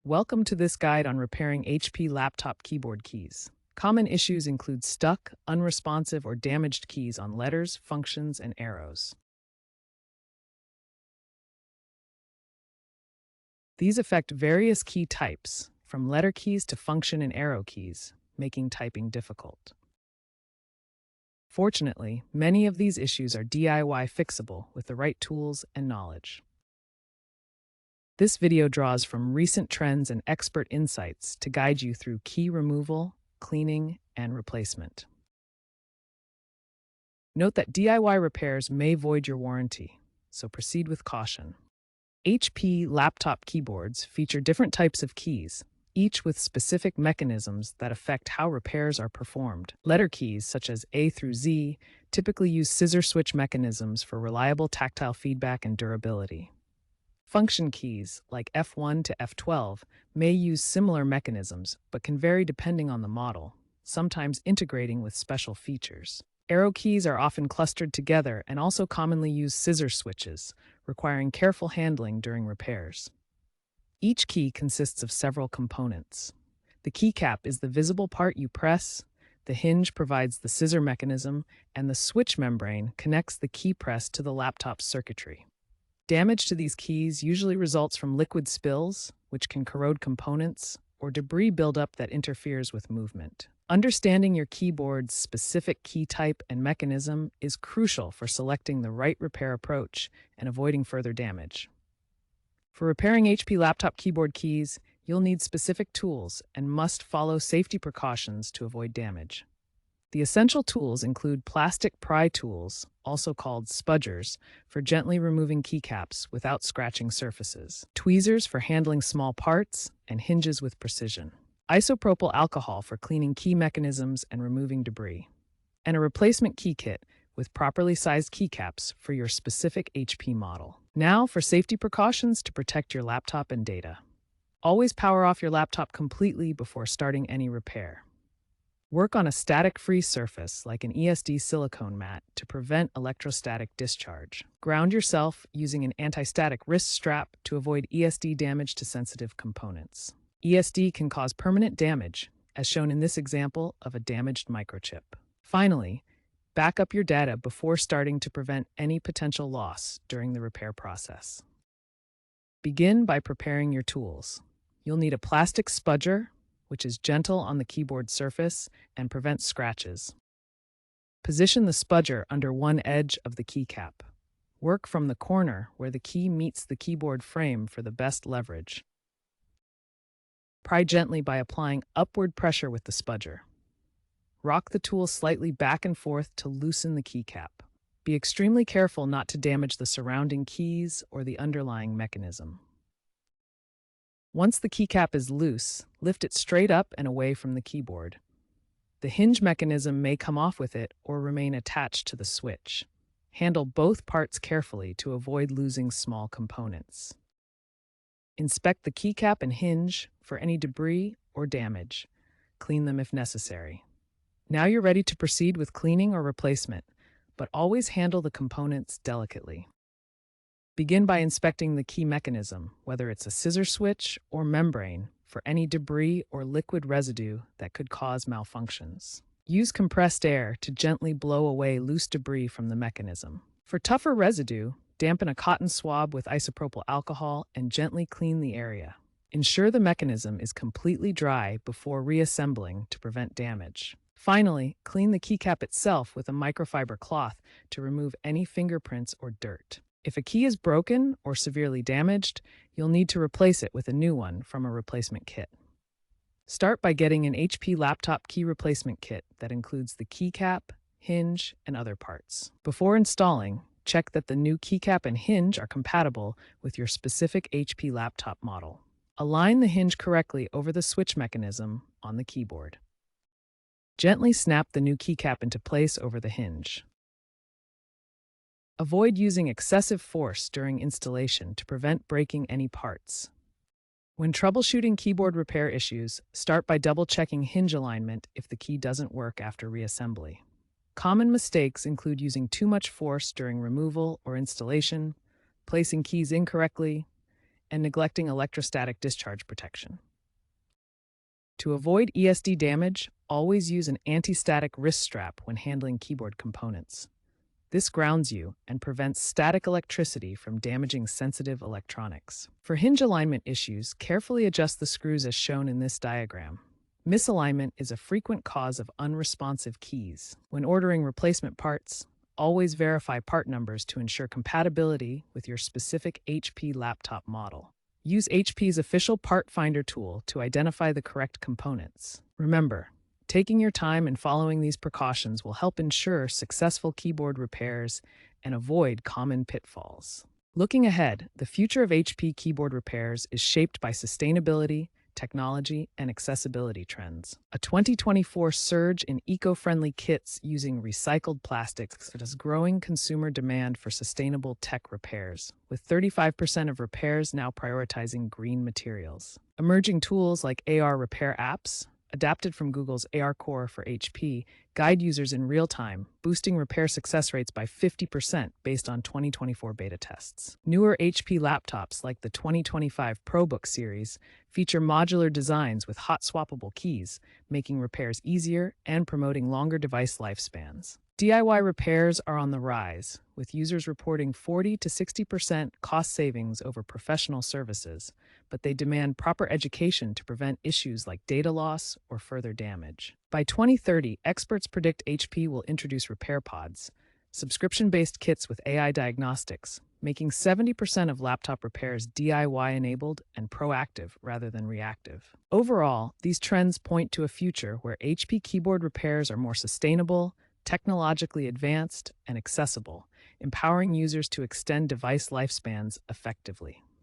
Welcome to this guide on repairing HP laptop keyboard keys. Common issues include stuck, unresponsive, or damaged keys on letters, functions, and arrows. These affect various key types, from letter keys to function and arrow keys, making typing difficult. Fortunately, many of these issues are DIY fixable with the right tools and knowledge. This video draws from recent trends and expert insights to guide you through key removal, cleaning, and replacement. Note that DIY repairs may void your warranty, so proceed with caution. HP laptop keyboards feature different types of keys, each with specific mechanisms that affect how repairs are performed. Letter keys, such as A through Z, typically use scissor switch mechanisms for reliable tactile feedback and durability. Function keys, like F1 to F12, may use similar mechanisms, but can vary depending on the model, sometimes integrating with special features. Arrow keys are often clustered together and also commonly use scissor switches, requiring careful handling during repairs. Each key consists of several components. The keycap is the visible part you press, the hinge provides the scissor mechanism, and the switch membrane connects the key press to the laptop's circuitry. Damage to these keys usually results from liquid spills, which can corrode components, or debris buildup that interferes with movement. Understanding your keyboard's specific key type and mechanism is crucial for selecting the right repair approach and avoiding further damage. For repairing HP laptop keyboard keys, you'll need specific tools and must follow safety precautions to avoid damage. The essential tools include plastic pry tools, also called spudgers, for gently removing keycaps without scratching surfaces, tweezers for handling small parts, and hinges with precision, isopropyl alcohol for cleaning key mechanisms and removing debris, and a replacement key kit with properly sized keycaps for your specific HP model. Now for safety precautions to protect your laptop and data. Always power off your laptop completely before starting any repair. Work on a static-free surface like an ESD silicone mat to prevent electrostatic discharge. Ground yourself using an anti-static wrist strap to avoid ESD damage to sensitive components. ESD can cause permanent damage, as shown in this example of a damaged microchip. Finally, back up your data before starting to prevent any potential loss during the repair process. Begin by preparing your tools. You'll need a plastic spudger, which is gentle on the keyboard surface and prevents scratches. Position the spudger under one edge of the keycap. Work from the corner where the key meets the keyboard frame for the best leverage. Pry gently by applying upward pressure with the spudger. Rock the tool slightly back and forth to loosen the keycap. Be extremely careful not to damage the surrounding keys or the underlying mechanism. Once the keycap is loose, lift it straight up and away from the keyboard. The hinge mechanism may come off with it or remain attached to the switch. Handle both parts carefully to avoid losing small components. Inspect the keycap and hinge for any debris or damage. Clean them if necessary. Now you're ready to proceed with cleaning or replacement, but always handle the components delicately. Begin by inspecting the key mechanism, whether it's a scissor switch or membrane, for any debris or liquid residue that could cause malfunctions. Use compressed air to gently blow away loose debris from the mechanism. For tougher residue, dampen a cotton swab with isopropyl alcohol and gently clean the area. Ensure the mechanism is completely dry before reassembling to prevent damage. Finally, clean the keycap itself with a microfiber cloth to remove any fingerprints or dirt. If a key is broken or severely damaged, you'll need to replace it with a new one from a replacement kit. Start by getting an HP laptop key replacement kit that includes the keycap, hinge, and other parts. Before installing, check that the new keycap and hinge are compatible with your specific HP laptop model. Align the hinge correctly over the switch mechanism on the keyboard. Gently snap the new keycap into place over the hinge. Avoid using excessive force during installation to prevent breaking any parts. When troubleshooting keyboard repair issues, start by double-checking hinge alignment if the key doesn't work after reassembly. Common mistakes include using too much force during removal or installation, placing keys incorrectly, and neglecting electrostatic discharge protection. To avoid ESD damage, always use an anti-static wrist strap when handling keyboard components. This grounds you and prevents static electricity from damaging sensitive electronics. For hinge alignment issues, carefully adjust the screws as shown in this diagram. Misalignment is a frequent cause of unresponsive keys. When ordering replacement parts, always verify part numbers to ensure compatibility with your specific HP laptop model. Use HP's official part finder tool to identify the correct components. Remember, taking your time and following these precautions will help ensure successful keyboard repairs and avoid common pitfalls. Looking ahead, the future of HP keyboard repairs is shaped by sustainability, technology, and accessibility trends. A 2024 surge in eco-friendly kits using recycled plastics has growing consumer demand for sustainable tech repairs, with 35% of repairs now prioritizing green materials. Emerging tools like AR repair apps, adapted from Google's AR Core for HP, guide users in real time, boosting repair success rates by 50% based on 2024 beta tests. Newer HP laptops like the 2025 ProBook series feature modular designs with hot swappable keys, making repairs easier and promoting longer device lifespans. DIY repairs are on the rise, with users reporting 40 to 60% cost savings over professional services, but they demand proper education to prevent issues like data loss or further damage. By 2030, experts predict HP will introduce repair pods, subscription-based kits with AI diagnostics, making 70% of laptop repairs DIY-enabled and proactive rather than reactive. Overall, these trends point to a future where HP keyboard repairs are more sustainable, technologically advanced, and accessible, empowering users to extend device lifespans effectively.